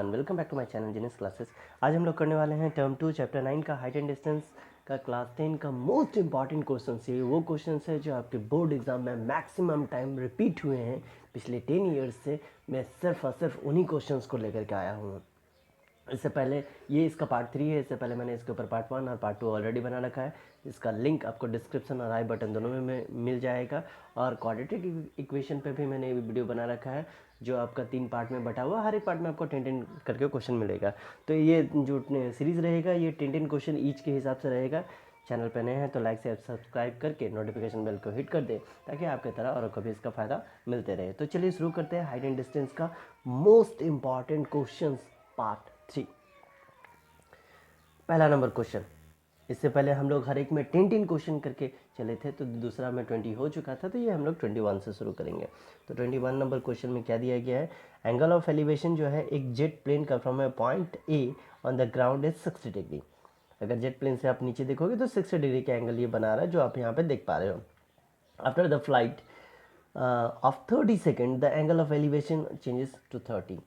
Everyone, welcome back to my channel genius classes. आज हम लोग करने वाले हैं टर्म 2 चैप्टर 9 का हाइट एंड डिस्टेंस का क्लास 10 का मोस्ट इंपॉर्टेंट क्वेश्चन है। वो क्वेश्चन है जो आपके बोर्ड एग्जाम में मैक्सिमम टाइम रिपीट हुए हैं पिछले 10 ईयर्स से। मैं सिर्फ और सिर्फ उन्हीं क्वेश्चंस को लेकर के आया हूँ। इससे पहले ये इसका पार्ट 3 है। इससे पहले मैंने इसके ऊपर पार्ट 1 और पार्ट 2 ऑलरेडी बना रखा है। इसका लिंक आपको डिस्क्रिप्शन और आई बटन दोनों में मिल जाएगा। और क्वाड्रेटिक इक्वेशन पे भी मैंने वीडियो बना रखा है जो आपका 3 पार्ट में बटा हुआ। हर एक पार्ट में आपको 10 करके क्वेश्चन मिलेगा। तो ये जो सीरीज़ रहेगा ये 10 क्वेश्चन ईच के हिसाब से रहेगा। चैनल पर नए हैं तो लाइक से सब्सक्राइब करके नोटिफिकेशन बेल को हिट कर दें ताकि आपके तरह और को भी इसका फ़ायदा मिलते रहे। तो चलिए शुरू करते हैं हाइट एंड डिस्टेंस का मोस्ट इंपॉर्टेंट क्वेश्चन पार्ट 3। पहला नंबर क्वेश्चन। इससे पहले हम लोग हर एक में 10 क्वेश्चन करके चले थे, तो दूसरा में 20 हो चुका था, तो ये हम लोग 21 से शुरू करेंगे। तो 21 नंबर क्वेश्चन में क्या दिया गया है, एंगल ऑफ एलिवेशन जो है एक जेट प्लेन का from A point A on the ground is 60 degree. अगर जेट प्लेन से आप नीचे देखोगे तो 60 डिग्री का एंगल ये बना रहा है जो आप यहाँ पे देख पा रहे हो। After the flight of 30 second the angle of elevation changes to 30।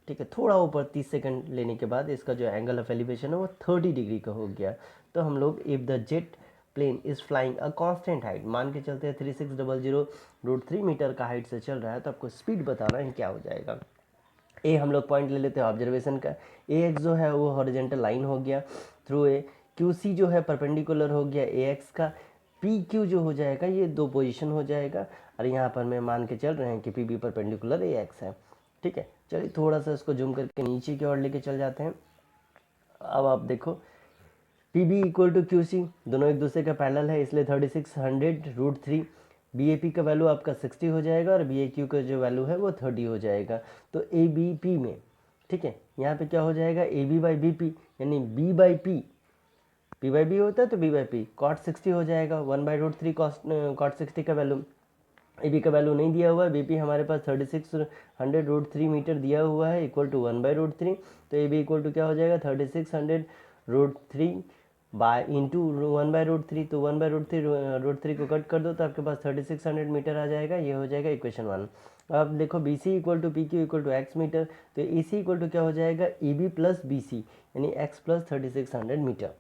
ठीक है, थोड़ा ऊपर 30 सेकंड लेने के बाद इसका जो एंगल ऑफ एलिवेशन है वो 30 डिग्री का हो गया। तो हम लोग if the jet plane is flying a constant height, मान के चलते हैं 3600 √3 मीटर का हाइट से चल रहा है, तो आपको स्पीड बताना है क्या हो जाएगा। ए हम लोग पॉइंट ले लेते हैं ऑब्जर्वेशन का। ए एक्स जो है वो हॉरिजेंटल लाइन हो गया थ्रू ए। क्यू सी जो है परपेंडिकुलर हो गया ए एक्स का। पी क्यू जो हो जाएगा ये 2 पोजीशन हो जाएगा। और यहाँ पर मैं मान के चल रहे हैं कि P B perpendicular A X है। ठीक है, चलिए थोड़ा सा इसको जूम करके नीचे की ओर लेके चल जाते हैं। अब आप देखो P B equal to Q C, दोनों एक दूसरे का पैरेलल है, इसलिए 3600 √3। बी ए पी का वैल्यू आपका 60 हो जाएगा और बी ए क्यू का जो वैल्यू है वो 30 हो जाएगा। तो ए बी पी में, ठीक है, यहाँ पे क्या हो जाएगा A B by B P, यानी B by P, P by B होता है तो बी बाई पी कॉट 60 हो जाएगा। 1/√3 कॉट 60 का वैल्यू। ए बी का वैल्यू नहीं दिया हुआ है, बी पी हमारे पास 3600 √3 मीटर दिया हुआ है इक्वल टू 1/√3। तो ए बी इक्वल टू क्या हो जाएगा 3600 √3 बाय इंटू 1/√3। तो 1/√3 को कट कर दो तो आपके पास 3600 मीटर आ जाएगा। ये हो जाएगा इक्वेशन 1। अब देखो B C equal to P Q equal to X meter, तो ए सी इक्वल टू क्या हो जाएगा A B plus B C, यानी एक्स प्लस 3600 मीटर।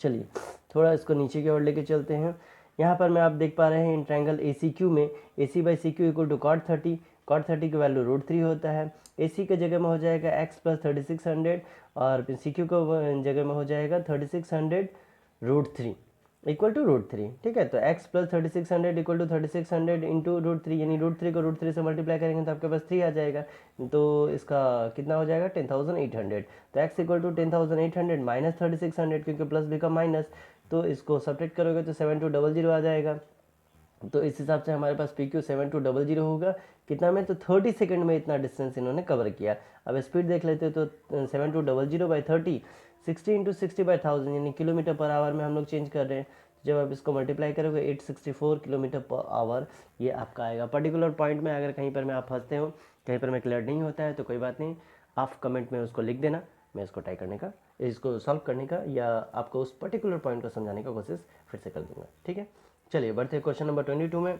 चलिए थोड़ा इसको नीचे की ओर लेके चलते हैं। यहाँ पर मैं आप देख पा रहे हैं in triangle A C Q में A C by C Q equal to cot 30। Cot 30 की वैल्यू √3 होता है। ए सी के जगह में हो जाएगा एक्स प्लस 3600 और सी क्यू को जगह में हो जाएगा 3600 √3 इक्वल टू √3। ठीक है, तो x plus 3600 equal to 3600 into √3, यानी √3 को √3 से मल्टीप्लाई करेंगे तो आपके पास 3 आ जाएगा। तो इसका कितना हो जाएगा 10,800। तो x इक्वल टू 10,800 माइनस 3600, क्योंकि प्लस बिकम माइनस, तो इसको सब्ट्रैक्ट करोगे तो 7200 आ जाएगा। तो इस हिसाब से हमारे पास पी क्यू 7200 होगा। कितना में, तो 30 सेकंड में इतना डिस्टेंस इन्होंने कवर किया। अब स्पीड देख लेते तो 7200/30 60 इंटू 60/1000, यानी किलोमीटर पर आवर में हम लोग चेंज कर रहे हैं। जब आप इसको मल्टीप्लाई करोगे 864 किलोमीटर पर आवर ये आपका आएगा। पर्टिकुलर पॉइंट में अगर कहीं पर मैं आप फंसते हो, कहीं पर मैं क्लियर नहीं होता है, तो कोई बात नहीं, आप कमेंट में उसको लिख देना, मैं इसको ट्राई करने का, इसको सॉल्व करने का या आपको उस पर्टिकुलर पॉइंट को समझाने का कोशिश फिर से कर दूंगा। ठीक है, चलिए बढ़ते हैं क्वेश्चन नंबर 22 में।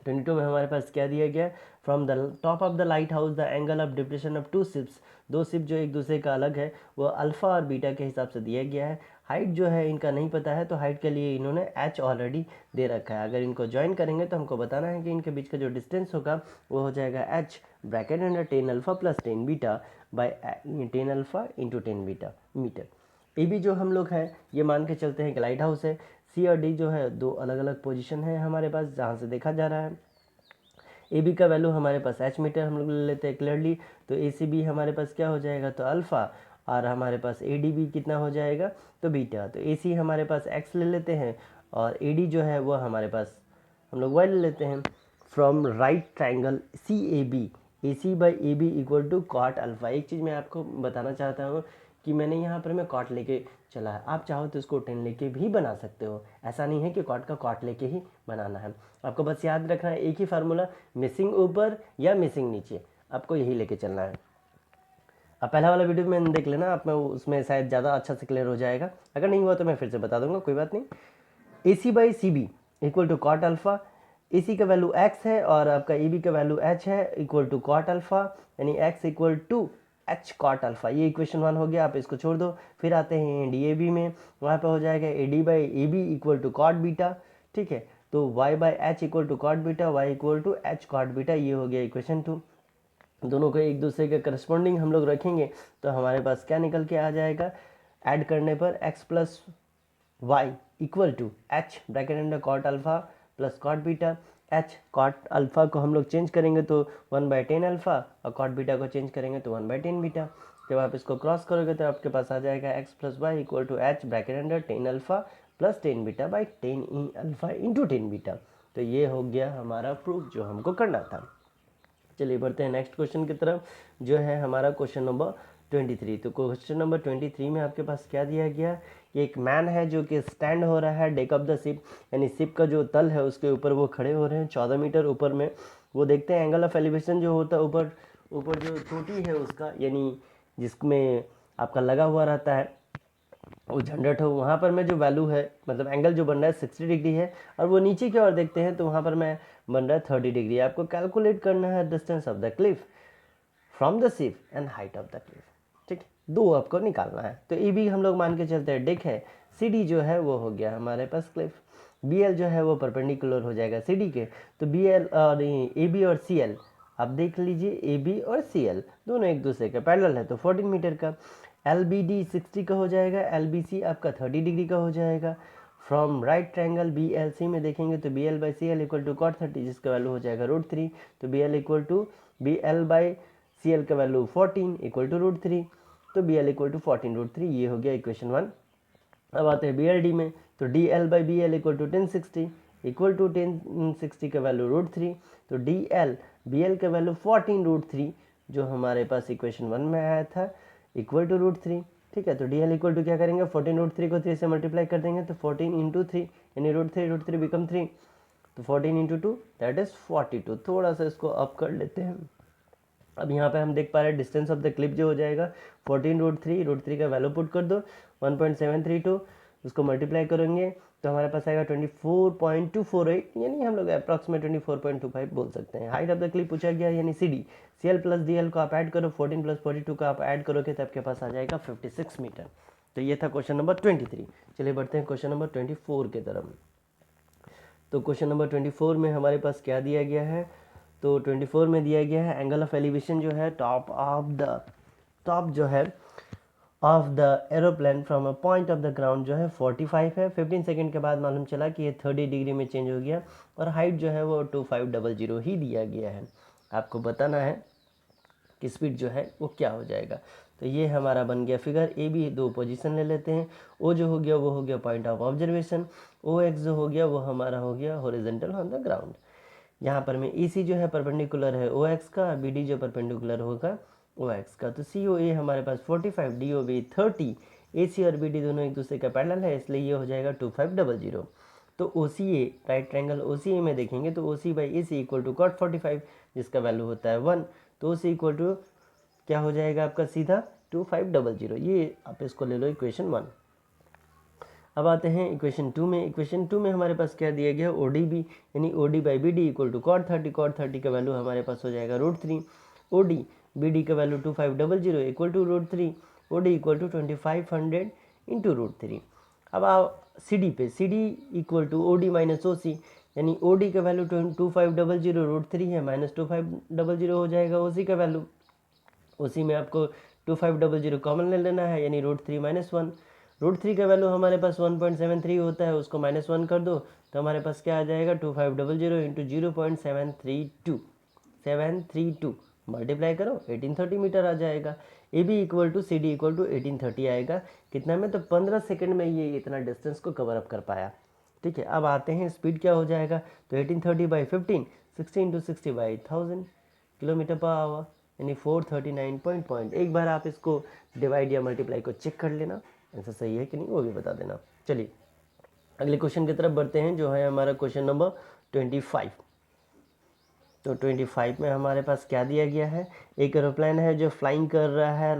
22 में हमारे पास क्या दिया गया है, from the top of the light house the angle of depression of 2 ships, 2 ship जो एक दूसरे का अलग है वो अल्फा और बीटा के हिसाब से दिया गया है। हाइट जो है इनका नहीं पता है, तो हाइट के लिए इन्होंने h ऑलरेडी दे रखा है। अगर इनको ज्वाइन करेंगे तो हमको बताना है कि इनके बीच का जो डिस्टेंस होगा वो हो जाएगा h bracket under 10 alpha plus 10 beta by 10 alpha into 10 beta meter. A B जो हम लोग हैं ये मान के चलते हैं कि लाइट हाउस है। सी और डी जो है 2 अलग अलग पोजीशन है हमारे पास जहाँ से देखा जा रहा है। ए बी का वैल्यू हमारे पास एच मीटर हम लोग ले लेते हैं क्लियरली, तो ए सी बी हमारे पास क्या हो जाएगा, तो अल्फ़ा, और हमारे पास ए डी बी कितना हो जाएगा, तो बीटा। तो ए सी हमारे पास एक्स ले लेते हैं और ए डी जो है वो हमारे पास हम लोग वाई ले लेते हैं। From right triangle C A B, A C by A B equal to cot alpha. एक चीज़ मैं आपको बताना चाहता हूँ कि मैंने यहाँ पर मैं कॉट लेके चला है, आप चाहो तो इसको 10 लेके भी बना सकते हो। ऐसा नहीं है कि कॉट का कॉट लेके ही बनाना है, आपको बस याद रखना है एक ही फार्मूला, मिसिंग ऊपर या मिसिंग नीचे, आपको यही लेके चलना है। अब पहला वाला वीडियो में देख लेना, आप में उसमें शायद ज़्यादा अच्छा से क्लियर हो जाएगा। अगर नहीं हुआ तो मैं फिर से बता दूंगा, कोई बात नहीं। A C by C B equal to cot alpha, A C का वैल्यू एक्स है और आपका ए बी का वैल्यू एच है, इक्वल टू कॉट अल्फ़ा, यानी X equal to H cot alpha. ये इक्वेशन 1 हो गया, आप इसको छोड़ दो। फिर आते हैं DAB में, वहाँ पे हो जाएगा AD/AB equal to cot beta, ठीक है। तो Y/H equal to cot beta, Y equal to H cot beta, ये हो गया इक्वेशन 2। दोनों को एक दूसरे के करस्पॉन्डिंग हम लोग रखेंगे तो हमारे पास क्या निकल के आ जाएगा, ऐड करने पर x plus Y equal to H bracket under cot alpha plus cot beta. H cot alpha को हम लोग चेंज करेंगे तो 1/10 अल्फा, और कॉट बीटा को चेंज करेंगे तो 1/10 बीटा। जब आप इसको क्रॉस करोगे तो आपके पास आ जाएगा x plus Y equal to H bracket under 10 alpha plus 10 beta by 10 ई अल्फा इंटू 10 बीटा। तो ये हो गया हमारा प्रूफ जो हमको करना था। चलिए बढ़ते हैं नेक्स्ट क्वेश्चन की तरफ, जो है हमारा क्वेश्चन नंबर 23। तो क्वेश्चन नंबर 23 में आपके पास क्या दिया गया कि एक मैन है जो कि स्टैंड हो रहा है डेक ऑफ द शिप, यानी शिप का जो तल है उसके ऊपर वो खड़े हो रहे हैं 14 मीटर ऊपर में। वो देखते हैं एंगल ऑफ एलिवेशन जो होता है ऊपर ऊपर जो चोटी है उसका, यानी जिसमें आपका लगा हुआ रहता है वो जनरेट हो, वहाँ पर मैं जो वैल्यू है मतलब एंगल जो बन रहा है 60 डिग्री है, और वो नीचे की ओर देखते हैं तो वहाँ पर मैं बन रहा है 30 डिग्री। आपको कैलकुलेट करना है distance of the Cliff from the ship and height of the Cliff, ठीक है। दो आपको निकालना है। तो ए बी हम लोग मान के चलते हैं डेक है, सी डी जो है वो हो गया हमारे पास क्लिफ, बी एल जो है वो परपेंडिकुलर हो जाएगा सी डी के। तो बी एल और ए बी और सी एल आप देख लीजिए, ए बी और सी एल दोनों एक दूसरे के पैरेलल है तो 14 मीटर का। एल बी डी 60 का हो जाएगा, एल बी सी आपका 30 डिग्री का हो जाएगा। From right triangle B L C में देखेंगे तो B L by C L equal to cot 30, जिसका वैल्यू हो जाएगा √3। तो B L equal to B L by C L का वैल्यू 14 इक्वल टू √3, तो बी एल इक्वल टू 14√3। ये हो गया इक्वेशन 1। अब आते हैं बी एल डी में, तो D L by B L equal to 1060 equal to 1060 का वैल्यू √3। तो डी एल बी एल का वैल्यू 14√3 जो हमारे पास इक्वेशन 1 में आया था इक्वल टू √3, ठीक है। तो डी एल इक्वल टू क्या करेंगे, 14√3 को 3 से मल्टीप्लाई कर देंगे तो 14 इंटू 3 यानी √3 बिकम 3, तो 14 इंटू 2 दैट इज 42। थोड़ा सा इसको अप कर लेते हैं। अब यहाँ पे हम देख पा रहे हैं डिस्टेंस ऑफ द क्लिप जो हो जाएगा 14√3 का वैल्यू पुट कर दो 1.732, उसको मल्टीप्लाई करेंगे तो हमारे पास आएगा 24.248, यानी हम लोग अप्रॉक्सीमेट 24.25 बोल सकते हैं। हाइट ऑफ द क्लिप पूछा गया यानी C D, C L plus D L को आप ऐड करो, 14 प्लस 42 का आप ऐड करोगे तो आपके पास आ जाएगा 56 मीटर। तो ये था क्वेश्चन नंबर 23। चलिए बढ़ते हैं क्वेश्चन नंबर 24 की तरफ। तो क्वेश्चन नंबर 24 में हमारे पास क्या दिया गया है, तो 24 में दिया गया है एंगल ऑफ एलिवेशन जो है टॉप जो है of the aeroplane from a point of the ground जो है 45 है। 15 सेकंड के बाद मालूम चला कि ये 30 डिग्री में चेंज हो गया, और हाइट जो है वो 2500 ही दिया गया है। आपको बताना है कि स्पीड जो है वो क्या हो जाएगा। तो ये हमारा बन गया फिगर। ए बी दो पोजीशन ले लेते हैं, ओ जो हो गया वो हो गया point of observation, O X जो हो गया वो हमारा हो गया हॉरिजॉन्टल ऑन द ग्राउंड। यहाँ पर में ई सी जो है परपेंडिकुलर है ओ एक्स का, बी डी जो परपेंडिकुलर होगा ओ एक्स का। तो सी ओ ए हमारे पास 45, डी ओ बी 30, ए सी और बी डी दोनों एक दूसरे का पैरेलल है, इसलिए ये हो जाएगा 2500। तो ओ सी ए राइट ट्रायंगल ओ सी ए में देखेंगे तो O C by A C equal to cot 45 जिसका वैल्यू होता है 1, तो ओ सी इक्वल टू क्या हो जाएगा आपका सीधा 2500। ये आप इसको ले लो इक्वेशन 1। अब आते हैं इक्वेशन 2 में। इक्वेशन 2 में हमारे पास क्या दिया गया, ओ डी बी यानी O D by B D equal to cot 30 का वैल्यू हमारे पास हो जाएगा √3, ओ डी बी डी का value 2500 equal to √3, O D equal to 2500 into √3। अब आप सी डी पे, C D equal to O D minus O C, यानी ओ डी का वैल्यू 2500 √3 है माइनस 2500 हो जाएगा ओ सी का वैल्यू। उसी में आपको 2500 कॉमन ले लेना है, यानी √3 माइनस 1। √3 का वैल्यू हमारे पास 1.73 होता है, उसको -1 कर दो तो हमारे पास क्या आ जाएगा 2500 इंटू 0.732 मल्टीप्लाई करो 1830 मीटर आ जाएगा। A B equal to C D equal to 1830 आएगा कितना में, तो 15 सेकंड में ये इतना डिस्टेंस को कवर अप कर पाया। ठीक है, अब आते हैं स्पीड क्या हो जाएगा, तो 1830 by 15 60 into 60 by 1000 kilometre per hour, यानी 439 एक बार आप इसको डिवाइड या मल्टीप्लाई को चेक कर लेना आंसर सही है कि नहीं वो भी बता देना। चलिए अगले क्वेश्चन की तरफ बढ़ते हैं जो है हमारा क्वेश्चन नंबर 25। तो 25 में हमारे पास क्या दिया गया है, एक एरोप्लेन है जो फ्लाइंग कर रहा है,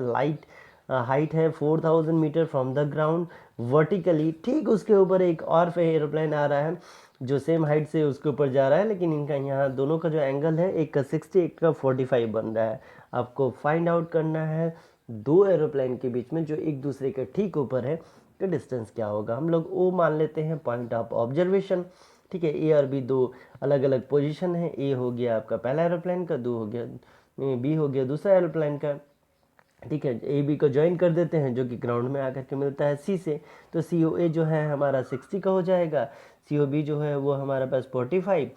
हाइट है 4000 meter from the ground vertically. ठीक उसके ऊपर एक और एरोप्लेन आ रहा है जो सेम हाइट से उसके ऊपर जा रहा है, लेकिन इनका यहाँ दोनों का जो एंगल है एक का 60 एक का 45 बन रहा है। आपको फाइंड आउट करना है दो एरोप्लेन के बीच में जो एक दूसरे के ठीक ऊपर है का डिस्टेंस क्या होगा। हम लोग ओ मान लेते हैं पॉइंट ऑफ ऑब्जर्वेशन, ठीक है। ए और बी दो अलग अलग पोजीशन है, ए हो गया आपका पहला एरोप्लेन का, दो हो गया बी हो गया दूसरा एरोप्लेन का, ठीक है। ए बी को ज्वाइन कर देते हैं जो कि ग्राउंड में आकर के मिलता है सी से, तो सी ओ ए जो है हमारा 60 का हो जाएगा, सी ओ बी जो है वो हमारे पास 45,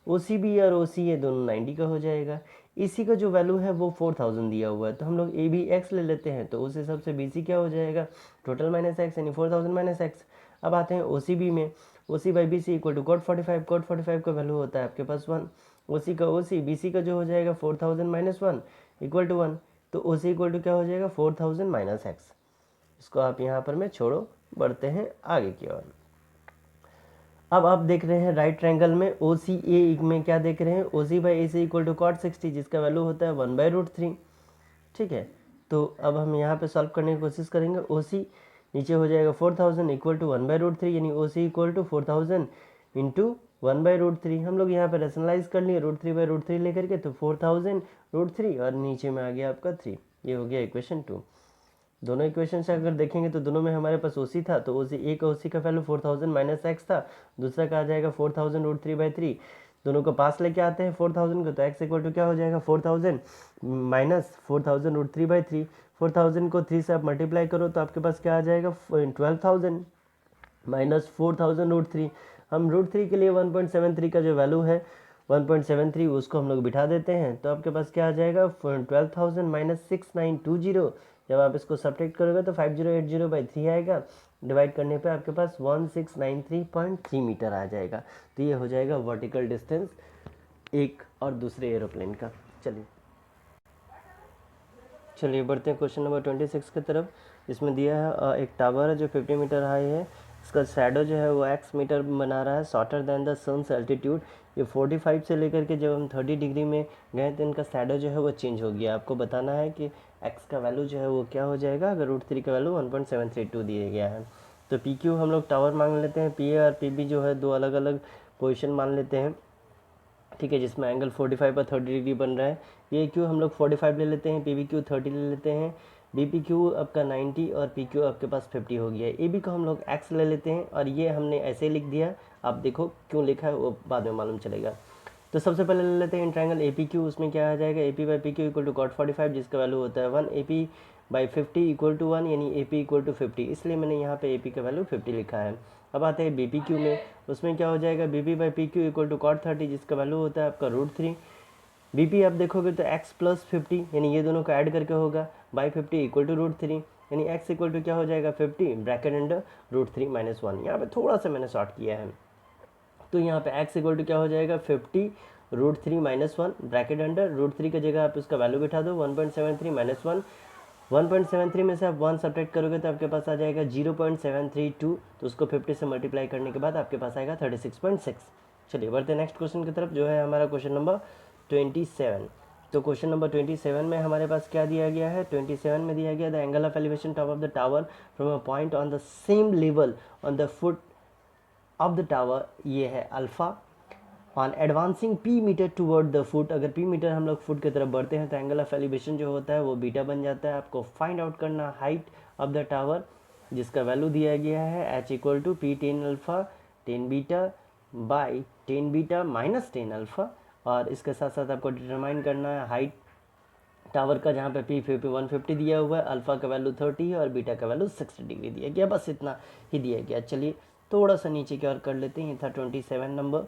ओ सी बी और ओ सी ए दोनों 90 का हो जाएगा। इसी का जो वैल्यू है वो 4000 दिया हुआ है, तो हम लोग ए बी एक्स ले लेते हैं, तो उस हिसाब से बी सी क्या हो जाएगा टोटल माइनस एक्स यानी 4000 माइनस एक्स। अब आते हैं ओ सी बी में, O C by B C equal to cot 45, cot 45 का वैल्यू होता है आपके पास 1, ओ सी का ओ सी बी सी का जो हो जाएगा 4000 माइनस 1 इक्वल टू 1, तो ओ सी इक्वल टू क्या हो जाएगा 4000 माइनस एक्स। इसको आप यहाँ पर मैं छोड़ो, बढ़ते हैं आगे की ओर। अब आप देख रहे हैं राइट ट्रायंगल में ओ सी ए में क्या देख रहे हैं, O C by A C equal to cot 60 जिसका वैल्यू होता है 1/√3, ठीक है। तो अब हम यहाँ पे सॉल्व करने की कोशिश करेंगे। ओ सी नीचे हो जाएगा 4000 इक्वल टू 1/√3 यानी ओ सी इक्वल टू 4000 इंटू 1/√3। हम लोग यहाँ पे रेशनलाइज कर लिए √3/√3 लेकर के, तो 4000√3 और नीचे में आ गया आपका 3। ये हो गया इक्वेशन 2। दोनों इक्वेशन से अगर देखेंगे तो दोनों में हमारे पास ओसी था, तो ओसी एक ओसी का वैल्यू 4000 माइनस एक्स था, दूसरा का आ जाएगा 4000√3/3। दोनों को पास लेके आते हैं 4000 को, तो एक्स इक्वल टू क्या हो जाएगा 4000 माइनस 4000√3/3। 4000 को 3 से आप मल्टीप्लाई करो तो आपके पास क्या आ जाएगा 12000 माइनस 4000√3। हम √3 के लिए 1.73 का जो वैल्यू है 1.73 उसको हम लोग बिठा देते हैं, तो आपके पास क्या आ जाएगा 12000 माइनस 6920। जब आप इसको सब्ट्रैक्ट करोगे तो 5080/3 आएगा, डिवाइड करने पे आपके पास 1693.3 मीटर आ जाएगा। तो ये हो जाएगा वर्टिकल डिस्टेंस एक और दूसरे एरोप्लेन का। चलिए बढ़ते हैं क्वेश्चन नंबर 26 की तरफ। इसमें दिया है एक टावर है जो 50 मीटर हाई है, इसका शैडो जो है वो x मीटर बना रहा है shorter than the sun's altitude. ये 45 से लेकर के जब हम 30 डिग्री में गए तो इनका शैडो जो है वो चेंज हो गया। आपको बताना है कि x का वैल्यू जो है वो क्या हो जाएगा अगर √3 का वैल्यू 1.732 दिया गया है। तो पी क्यू हम लोग टावर मांग लेते हैं, पी ए और पी बी जो है दो अलग अलग पोजिशन मान लेते हैं, ठीक है, जिसमें एंगल 45 और 30 डिग्री बन रहा है। पी ए क्यू हम लोग 45 ले लेते हैं, पी बी क्यू 30 ले लेते हैं, बी पी क्यू आपका 90 और पी क्यू आपके पास 50 हो गया है। ए बी को हम लोग एक्स ले लेते हैं और ये हमने ऐसे लिख दिया, आप देखो क्यों लिखा है वो बाद में मालूम चलेगा। तो सबसे पहले ले लेते हैं ट्रायंगल ए पी क्यू, उसमें क्या आ जाएगा A P by P Q equal to cot 45 जिसका वैल्यू होता है 1, A P by 50 equal to 1 यानी ए पी इक्वल टू 50, इसलिए मैंने यहाँ पे ए पी का वैल्यू 50 लिखा है। अब आते हैं बी पी क्यू में, उसमें क्या हो जाएगा B P by P Q equal to cot 30 जिसका वैल्यू होता है आपका √3। बी पी आप देखोगे तो x प्लस 50 यानी ये दोनों को ऐड करके होगा बाई 50 इक्वल टू √3 यानी x इक्वल टू क्या हो जाएगा 50 ब्रैकेट अंडर √3 माइनस 1। यहाँ पे थोड़ा सा मैंने शॉर्ट किया है, तो यहाँ पे x इक्वल टू क्या हो जाएगा 50 √3 माइनस 1 ब्रैकेट अंडर √3 की जगह आप उसका वैल्यू बिठा दो 1.73 माइनस 1, 1.73 में से आप 1 सब्ट्रैक्ट करोगे तो आपके पास आ जाएगा 0.732, तो उसको 50 से मल्टीप्लाई करने के बाद आपके पास आएगा 36.6। चलिए बढ़ते हैं नेक्स्ट क्वेश्चन की तरफ जो है हमारा क्वेश्चन नंबर 27। तो क्वेश्चन नंबर 27 में हमारे पास क्या दिया गया है, 27 में दिया गया the angle of elevation top of the tower from a point on the same level on the foot of the tower, ये है alpha. On advancing P meter toward the foot, अगर पी मीटर हम लोग foot की तरफ बढ़ते हैं तो एंगल ऑफ एलिवेशन जो होता है वो बीटा बन जाता है। आपको फाइंड आउट करना हाइट ऑफ द टावर जिसका वैल्यू दिया गया है H equal to P tan alpha tan beta by tan beta minus tan alpha, और इसके साथ साथ आपको डिटरमाइन करना है हाइट टावर का जहाँ पे पी 150 दिया हुआ है, अल्फा का वैल्यू 30 है और बीटा का वैल्यू 60 डिग्री दिया गया, बस इतना ही दिया गया। चलिए थोड़ा सा नीचे की ओर कर लेते हैं, ये था 27 नंबर,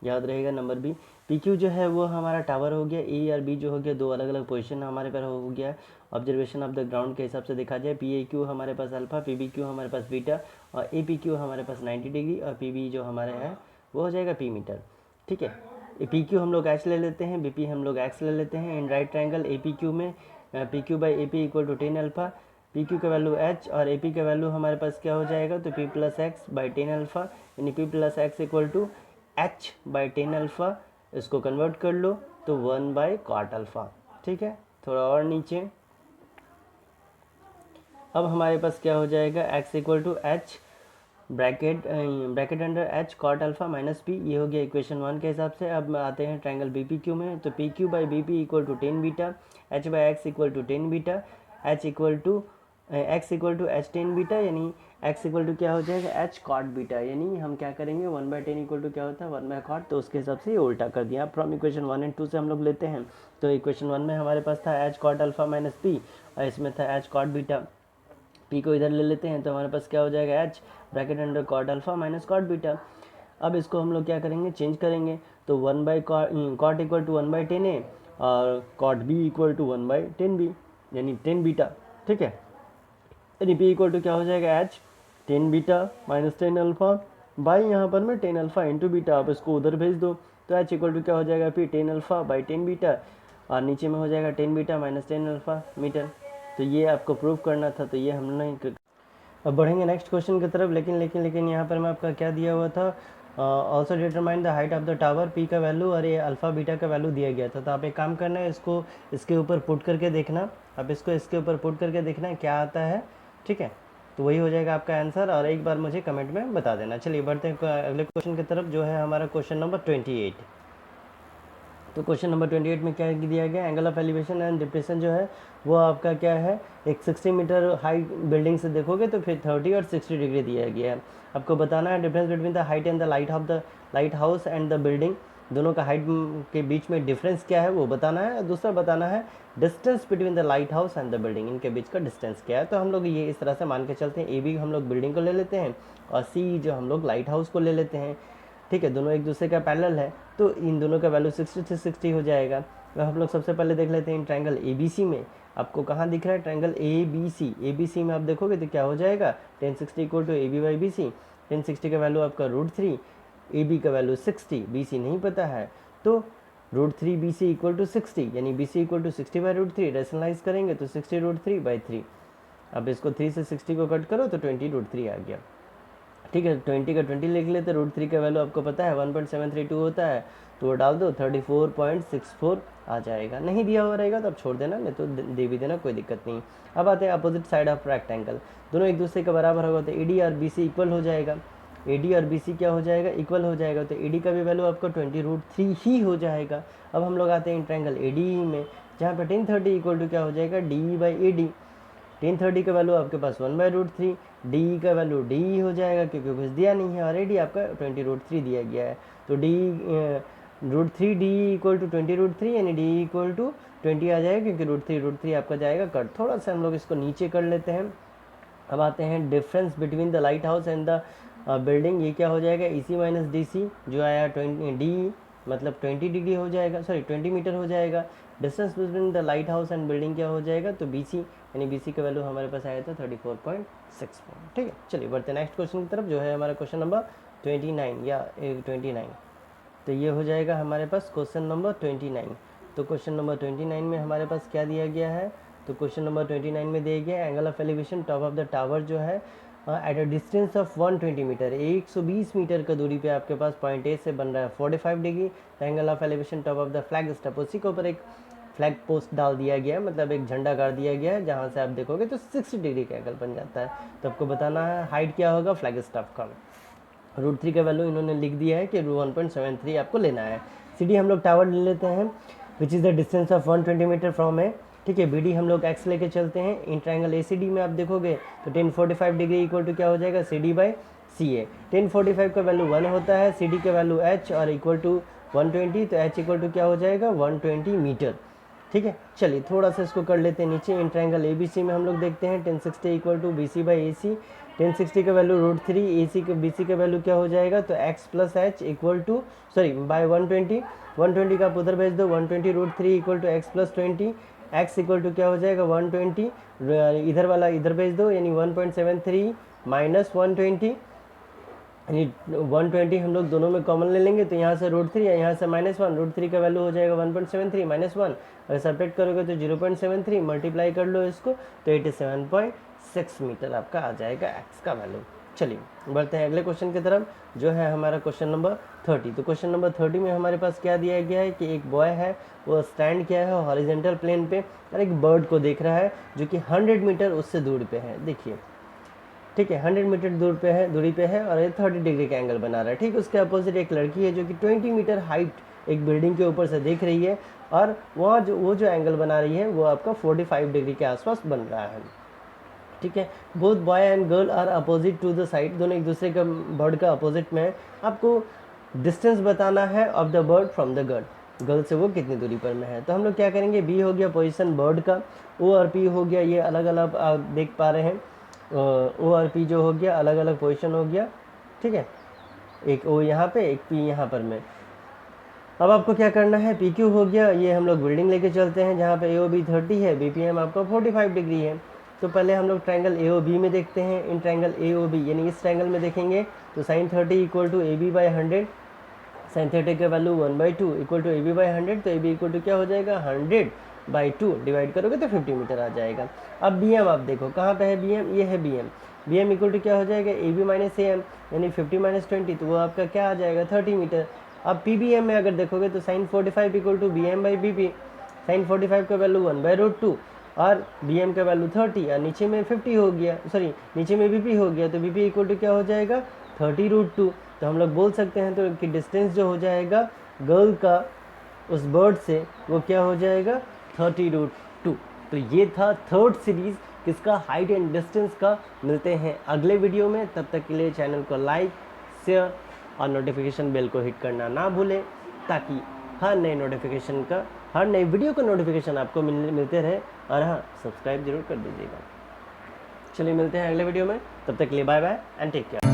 याद रहेगा नंबर बी। पी क्यू जो है वो हमारा टावर हो गया, ए और बी जो हो गया दो अलग अलग पोजीशन हमारे पास हो गया। ऑब्जर्वेशन ऑफ द ग्राउंड के हिसाब से देखा जाए पी ए क्यू हमारे पास अल्फा, पी बी क्यू हमारे पास बीटा और ए पी क्यू हमारे पास 90 डिग्री और पी बी जो हमारे है वो हो जाएगा पी मीटर, ठीक है। पी क्यू हम लोग एच ले लेते हैं, बी पी हम लोग एक्स ले लेते हैं। In right triangle A P Q में P Q by A P equal to 10 alpha, P Q का वैल्यू एच और ए पी का वैल्यू हमारे पास क्या हो जाएगा तो P plus X by 10 alpha यानी P plus X equal to H by 10 alpha, इसको कन्वर्ट कर लो तो 1 बाई कॉट अल्फा, ठीक है। थोड़ा और नीचे अब हमारे पास क्या हो जाएगा X equal to H bracket under H cot alpha minus P, ये हो गया इक्वेशन 1 के हिसाब से। अब आते हैं ट्रायंगल बी पी क्यू में, तो P Q by B P equal to 10 beta, H by X equal to 10 beta, H equal to X equal to H tan beta, यानी एक्स इक्वल टू क्या हो जाएगा एच कॉट बीटा, यानी हम क्या करेंगे 1/10 इक्वल टू क्या होता है 1/cot, तो उसके हिसाब से ये उल्टा कर दिया। फ्रॉम इक्वेशन 1 एंड 2 से हम लोग लेते हैं, तो इक्वेशन 1 में हमारे पास था H cot alpha minus P, और इसमें था एच कॉट बीटा। पी को इधर ले लेते हैं तो हमारे पास क्या हो जाएगा H bracket under cot alpha minus cot beta. अब इसको हम लोग क्या करेंगे चेंज करेंगे, तो 1/cot इक्वल टू 1/10 a और cot B equal to 1/10b, यानी 10 बीटा। ठीक है, यानी पी इक्वल टू क्या हो जाएगा H 10 beta minus 10 alpha by यहाँ पर मैं 10 अल्फा इंटू बीटा। आप इसको उधर भेज दो तो एच इक्वल टू क्या हो जाएगा पी 10 अल्फा बाई 10 बीटा, और नीचे में हो जाएगा 10 बीटा माइनस 10 अल्फा मीटर। तो ये आपको प्रूव करना था, तो ये हमने नहीं कर। अब बढ़ेंगे नेक्स्ट क्वेश्चन की तरफ, लेकिन यहाँ पर मैं आपका क्या दिया हुआ था, also determine the height of the tower, P का वैल्यू और ये अल्फ़ा बीटा का वैल्यू दिया गया था। तो आप एक काम करना है, इसको इसके ऊपर पुट करके देखना, आप इसको इसके ऊपर पुट करके देखना है क्या आता है। ठीक है, तो वही हो जाएगा आपका आंसर, और एक बार मुझे कमेंट में बता देना। चलिए बढ़ते हैं अगले क्वेश्चन की तरफ, जो है हमारा क्वेश्चन नंबर 28। तो क्वेश्चन नंबर 28 में क्या दिया गया, angle of elevation and depression जो है वो आपका क्या है, एक 60 मीटर हाई बिल्डिंग से देखोगे तो फिर 30 और 60 डिग्री दिया गया है। आपको बताना है difference between the height and the light house and the building, दोनों का हाइट के बीच में डिफरेंस क्या है वो बताना है। दूसरा बताना है distance between the light house and the building, इनके बीच का डिस्टेंस क्या है। तो हम लोग ये इस तरह से मान के चलते हैं, ए बी हम लोग बिल्डिंग को ले लेते हैं और सी जो हम लोग लाइट हाउस को ले लेते हैं। ठीक है, दोनों एक दूसरे का पैरेलल है, तो इन दोनों का वैल्यू 60 से 60 हो जाएगा। तो हम लोग सबसे पहले देख लेते हैं ट्रायंगल ABC में, आपको कहाँ दिख रहा है ट्रायंगल ABC में आप देखोगे तो क्या हो जाएगा 1060 equal to AB by BC। 1060 का वैल्यू आपका √3, AB का वैल्यू 60, BC नहीं पता है, तो √3 BC इक्वल टू 60, यानी BC equal to 60 by √3, rationalize करेंगे तो 60 √3 बाई 3। अब इसको 3 से 60 को कट करो तो 20 √3 आ गया। ठीक है, 20 का 20 लिख लेते, √3 का वैल्यू आपको पता है 1.732 होता है, तो वो डाल दो 34.64 आ जाएगा। नहीं दिया हुआ रहेगा तो आप छोड़ देना, नहीं तो दे भी देना, कोई दिक्कत नहीं। अब आते हैं अपोजिट साइड ऑफ रेक्टेंगल, दोनों एक दूसरे के बराबर होगा तो AD और BC इक्वल हो जाएगा। AD और BC क्या हो जाएगा इक्वल हो जाएगा, तो AD का भी वैल्यू आपका 20 √3 ही हो जाएगा। अब हम लोग आते हैं ट्रायंगल ADE में, जहाँ पर 1030 इक्वल टू क्या हो जाएगा DE बाई AD। 1030 का वैल्यू आपके पास 1/√3, DE का वैल्यू DE हो जाएगा क्योंकि कुछ दिया नहीं है, और AD आपका 20 √3 दिया गया है, तो √3 DE इक्वल टू 20 √3, यानी DE इक्वल टू 20 आ जाएगा, क्योंकि √3 आपका जाएगा कट। थोड़ा सा हम लोग इसको नीचे कर लेते हैं। अब आते हैं difference between the light house and the building, ये क्या हो जाएगा EC माइनस DC, जो आया 20 मतलब 20 डिग्री हो जाएगा, सॉरी 20 मीटर हो जाएगा। Distance between the light house and building क्या हो जाएगा, तो BC, यानी BC का वैल्यू हमारे पास आया था 34.64। ठीक है, चलिए बढ़ते हैं नेक्स्ट क्वेश्चन की तरफ, जो है हमारा क्वेश्चन नंबर 29 या 29। तो ये हो जाएगा हमारे पास क्वेश्चन नंबर 29। तो क्वेश्चन नंबर 29 में हमारे पास क्या दिया गया है, तो क्वेश्चन नंबर 29 में दिया गया angle of elevation top of the tower जो है at a distance of 120 meter, 120 meter का दूरी पे आपके पास पॉइंट A से बन रहा है 45 degree. Angle of elevation top of the flag stuff, उसी के ऊपर एक फ्लैग पोस्ट डाल दिया गया है, मतलब एक झंडा गाड़ दिया गया है, जहाँ से आप देखोगे तो 60 डिग्री का एंगल बन जाता है। तो आपको बताना है हाइट क्या होगा फ्लैग स्टफ का। √3 का वैल्यू इन्होंने लिख दिया है कि 1.73 आपको लेना है। CD हम लोग टावर ले लेते हैं, which is the distance of 120 meter from A. ठीक है, BD हम लोग X लेके चलते हैं। इन ट्रायंगल ACD में आप देखोगे तो 1045 डिग्री इक्वल टू क्या हो जाएगा CD बाई CA। 1045 का वैल्यू 1 होता है, CD का वैल्यू H और इक्वल टू 120, तो H इक्वल टू क्या हो जाएगा 120 मीटर। ठीक है, चलिए थोड़ा सा इसको कर लेते हैं नीचे। इन ट्रायंगल ABC में हम लोग देखते हैं 1060 equal to BC by AC। 1060 का वैल्यू √3, AC का BC का वैल्यू क्या हो जाएगा, तो X plus H equal to sorry by 120 का आप उधर भेज दो, 120 √3 equal to X plus 20, X equal to क्या हो जाएगा 120, इधर वाला इधर भेज दो, यानी 1.73 माइनस 120, यानी 120 हम लोग दोनों में कॉमन ले लेंगे, तो यहाँ से √3 या यहाँ से -1, √3 का वैल्यू हो जाएगा 1.73 -1, अगर सब्ट्रैक्ट करोगे तो 0.73, मल्टीप्लाई कर लो इसको तो 87.6 मीटर आपका आ जाएगा X का वैल्यू। चलिए बढ़ते हैं अगले क्वेश्चन की तरफ, जो है हमारा क्वेश्चन नंबर 30। तो क्वेश्चन नंबर 30 में हमारे पास क्या दिया गया है कि एक बॉय है, वो स्टैंड किया है हॉरिजेंटल प्लेन पे और एक बर्ड को देख रहा है जो कि 100 मीटर उससे दूर पे है। देखिए, ठीक है, 100 मीटर दूरी पे है और ये 30 डिग्री का एंगल बना रहा है। ठीक, उसके अपोजिट एक लड़की है जो कि 20 मीटर हाइट एक बिल्डिंग के ऊपर से देख रही है और वहाँ वो जो एंगल बना रही है वो आपका 45 डिग्री के आसपास बन रहा है। ठीक है, both boy and girl are opposite to the side, दोनों एक दूसरे का बर्ड का अपोजिट में है। आपको डिस्टेंस बताना है of the bird from the girl से वो कितनी दूरी पर में है। तो हम लोग क्या करेंगे, बी हो गया पोजीशन बर्ड का, ओ और पी हो गया, ये अलग अलग आप देख पा रहे हैं, ओ और पी जो हो गया अलग अलग पोजीशन हो गया। ठीक है, एक ओ यहाँ पे एक पी यहाँ पर में। अब आपको क्या करना है, पी क्यू हो गया, ये हम लोग बिल्डिंग लेके चलते हैं जहाँ पे ए ओ बी 30 है, बी पी एम आपका 45 डिग्री है। तो पहले हम लोग ट्रायंगल ए ओ बी में देखते हैं। In triangle A O B यानी इस ट्रायंगल में देखेंगे तो sin 30 equal to A B by 100, sin 30 का value 1/2 equal to A B by 100, तो ए बी इक्वल टू क्या हो जाएगा 100/2, डिवाइड करोगे तो 50 मीटर आ जाएगा। अब बी एम आप देखो कहाँ पे है बी एम, ये है B M. B M equal to क्या हो जाएगा A B minus A M, यानी 50 माइनस 20, तो वो आपका क्या आ जाएगा 30 मीटर। अब पी बी एम में अगर देखोगे तो sin 45 equal to B M by B P, sin 45 का वैल्यू 1/√2 और बी एम का वैल्यू 30 और नीचे में 50 हो गया, सॉरी नीचे में बी पी हो गया, तो बी पी इक्वल टू क्या हो जाएगा 30√2। तो हम लोग बोल सकते हैं तो कि डिस्टेंस जो हो जाएगा गर्ल का उस बर्ड से वो क्या हो जाएगा 30√2। तो ये था थर्ड सीरीज़ किसका, हाइट एंड डिस्टेंस का। मिलते हैं अगले वीडियो में, तब तक के लिए चैनल को लाइक शेयर और नोटिफिकेशन बेल को हिट करना ना भूलें, ताकि हर नए नोटिफिकेशन का, हर नई वीडियो का नोटिफिकेशन आपको मिलते रहे। और हाँ, सब्सक्राइब जरूर कर दीजिएगा। चलिए मिलते हैं अगले वीडियो में, तब तक के लिए bye bye and take care.